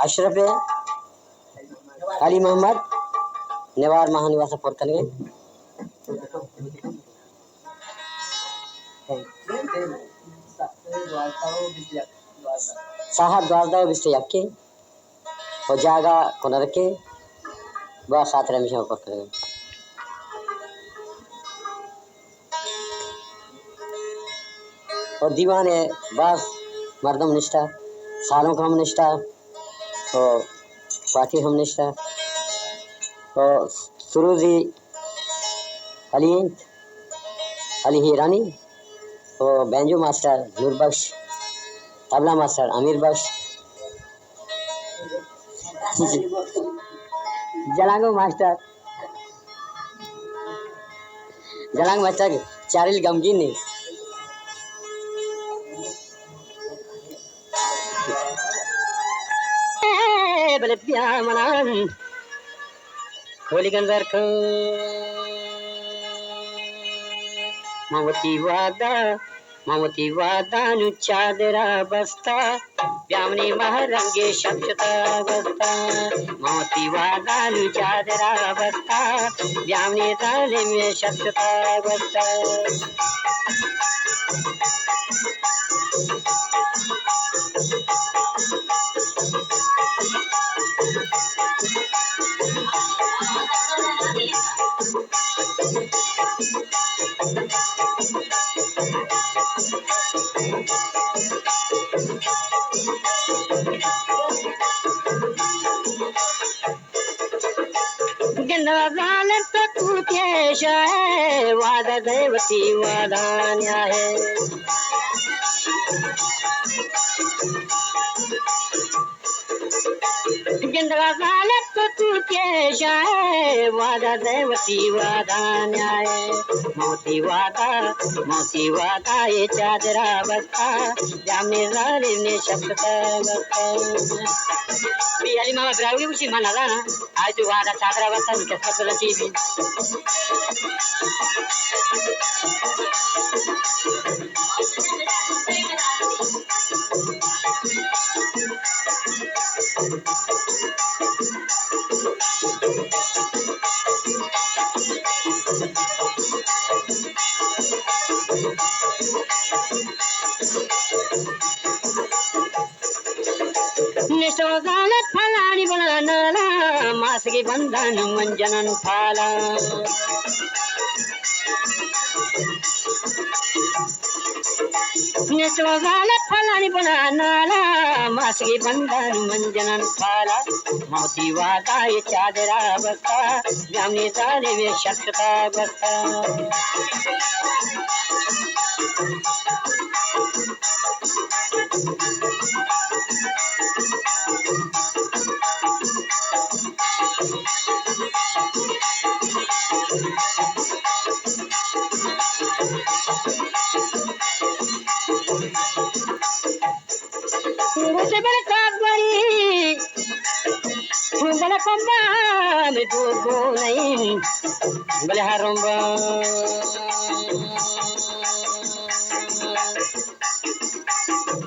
अशरफ अली मोहम्मद नेवार महानिवास पोर्तलगे साहब द्वारदाव बिस्ते यक्के और जागा कोनरके बा खातिर मिशन पोर्तलगे और दीवान है बास मर्दम निष्ठा सालों का हम निष्ठा और बाकी हम निष्ठा और सुरूजी अली अली हीरानी और बैंजो मास्टर नूर बख्श तबला मास्टर अमीर बख्श जलांगो मास्टर चारिल गमगीन ने बले प्यामनान होली गंदर को ममती वादा नु चादरा बस्ता ब्यामनी महरंगे शब्दता बस्ता ममती वादा नु चादरा बस्ता ब्यामनी दाले में शब्दता बस्ता तू केश है वादा देवती वादा न्याय तू केश है वादा देवती वादा न्याय मोती वादा ये चादरा बस्ता जामने जालिम ने शब्दता बस्ता अली मामा ब्राउली उसी माना ना आज तो वादा चादरा बस्ता किस्मत वाला चीज फलानी बनाना मास की बंधन मंजनन फाला फलानी बनाना मास की बंधन मंजनन फाला मोती वादा ये चादरा बस्ता जामनी दाले में शक्ता बस्ता बले हारोंबा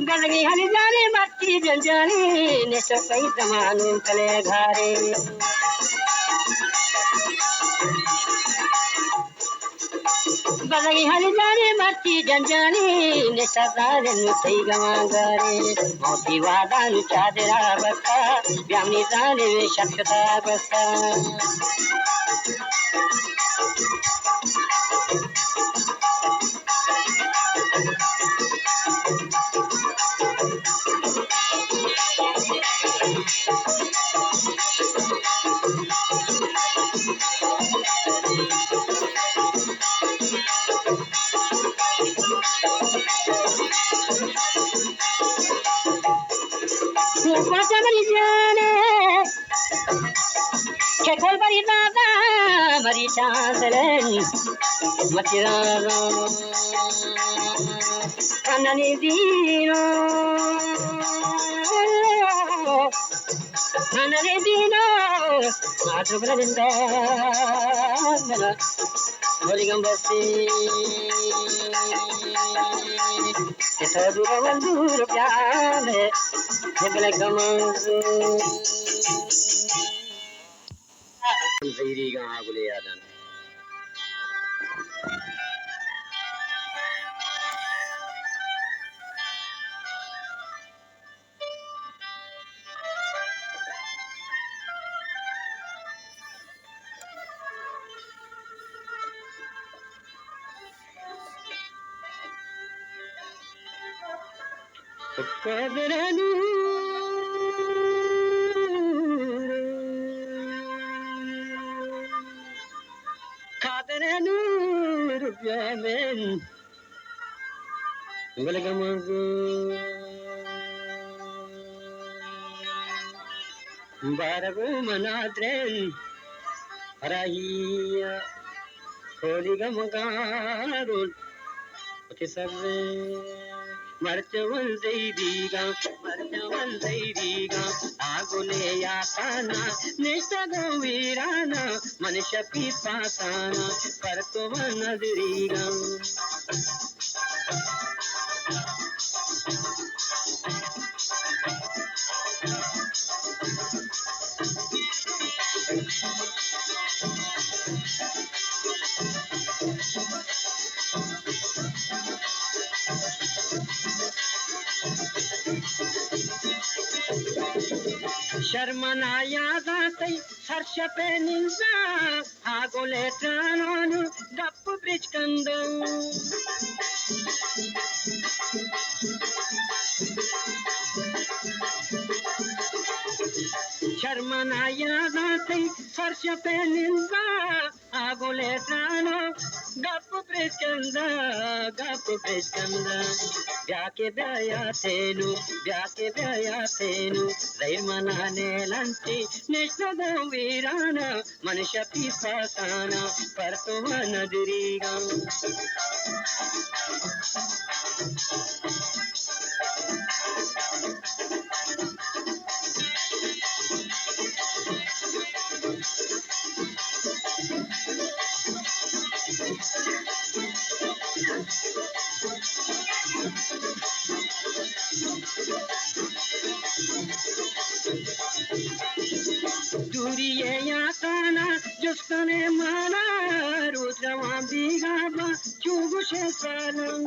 गलगी हली जाने बाती जंजानी ने सपई तमानु कले घारे गलगी हली जाने बाती जंजानी ने सदारे नुतई गमांगारे मोती वादा नु चादरा बस्ता ब्यामनी जाने में शक्ता बस्ता मरी चांदलन मचिरानो अननी दीनो आजुगलिंदा मेरा होलिगम बस्ती केतो दूर प्याले Hebele kamanzu zairi ga agule yadan kaderanu kaderanu rubyamen hebele kamanzu barabu manadren harahiya holi gamagarul Kisarre marchawan zairiga agule yapana nesta govirana manisha pipasana partova nadriga Sharmanaya datai harshape ninsa agule tranonu gappu bridge kandu Sharmanaya datai harshape ninsa agule trano gappu bridge kanda Vyake vyaya tenu Zairmanane lanti Nishnago virana Manisha pipasana Partova nadiriga Duriye yatana Justane mana Rudrama bigaba Chugu shesalam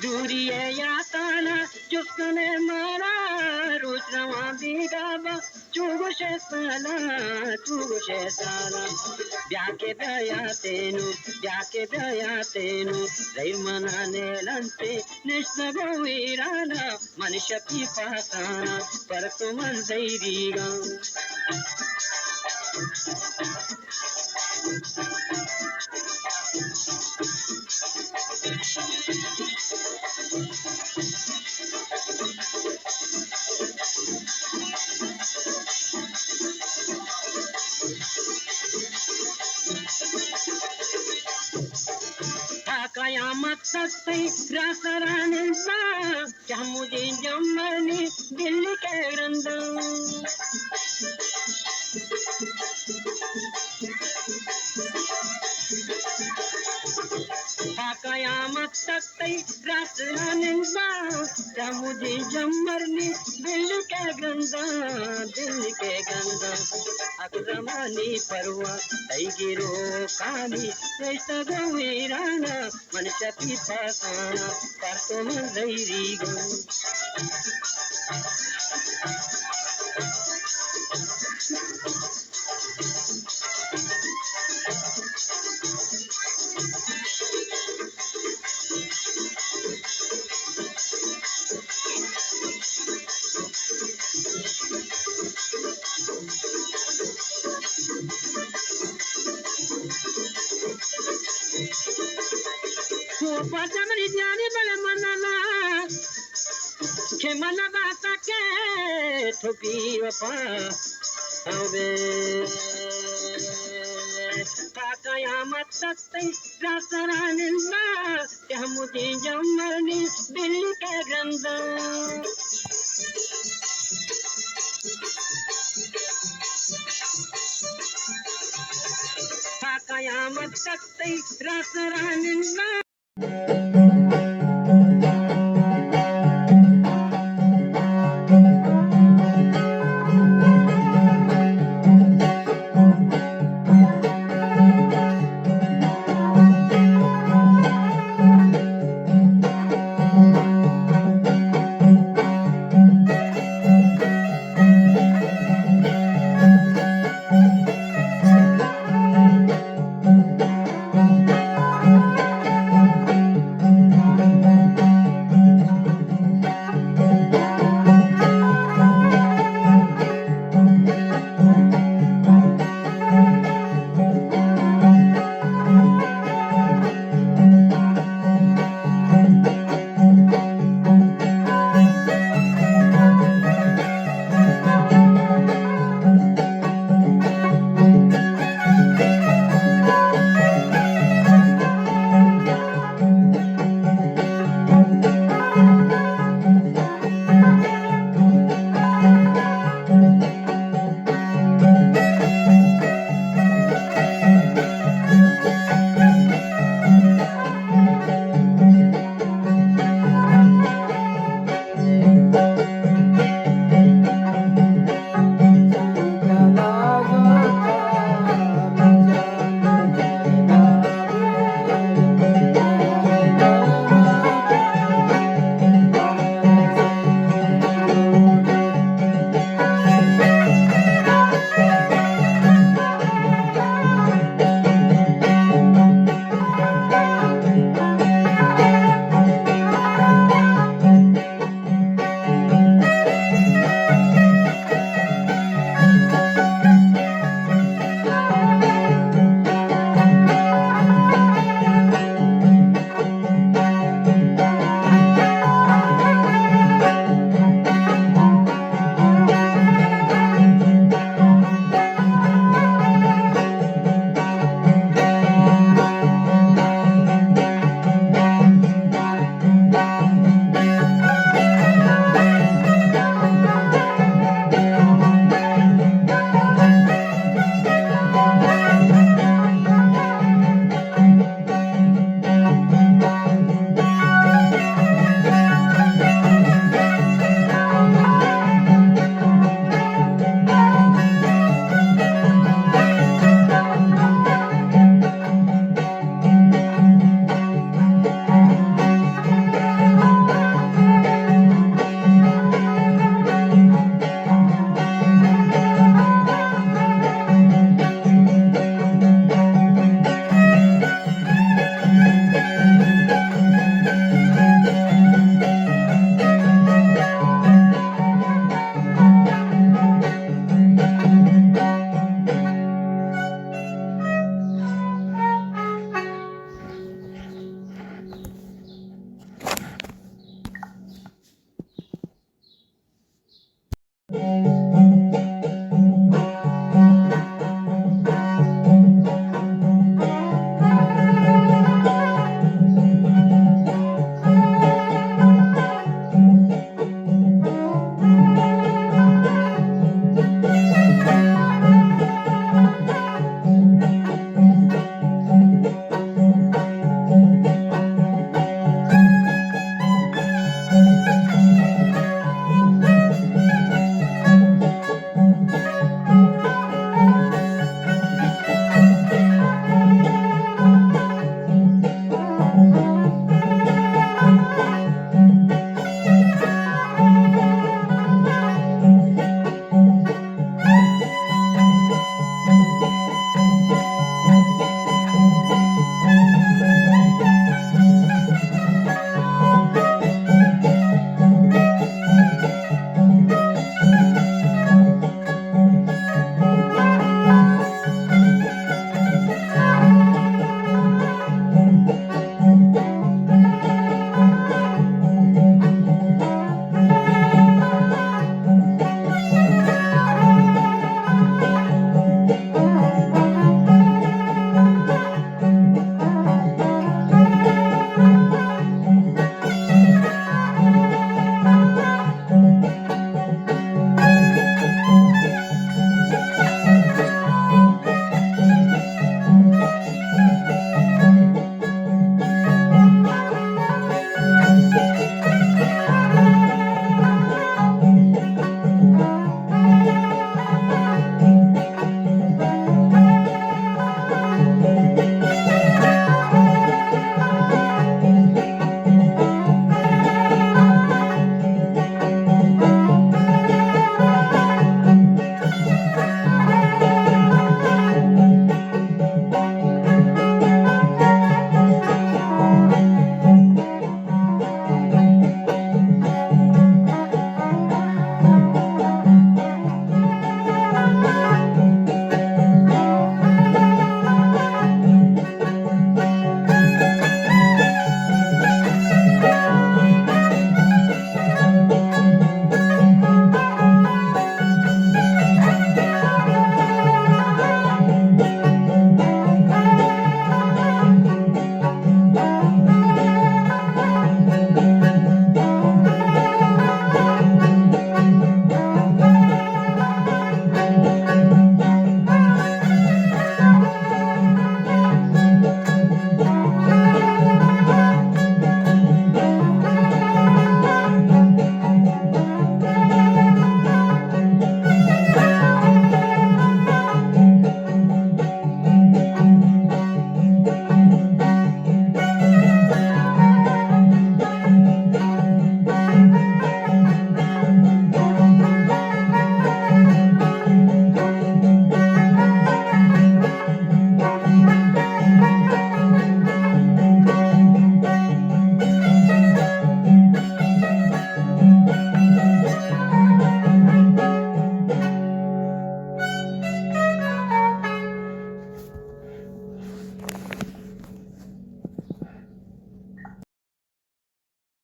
Duriye yatana Justane mana Rudrama bigaba Chugu shesala Vyake vyaya tenu Zairmanane lante Nishnago virana Manisha pipasana Partuman zairiga Kayamat saktai rasaranisa Jamudi jammani dilli ke grandam Kayamat saktai rasaranisa Jamudi jammani dilli ke grandam Akramani parwa taigiro kami Nesta govirana manisha pipasana Partoma zairigo Patamani jani bale manana Ke manaba take Topi wapa Aube Kayamat saktai rasaranisa Jamudi jammani dilli ke grandam कयामत तक रास रानींना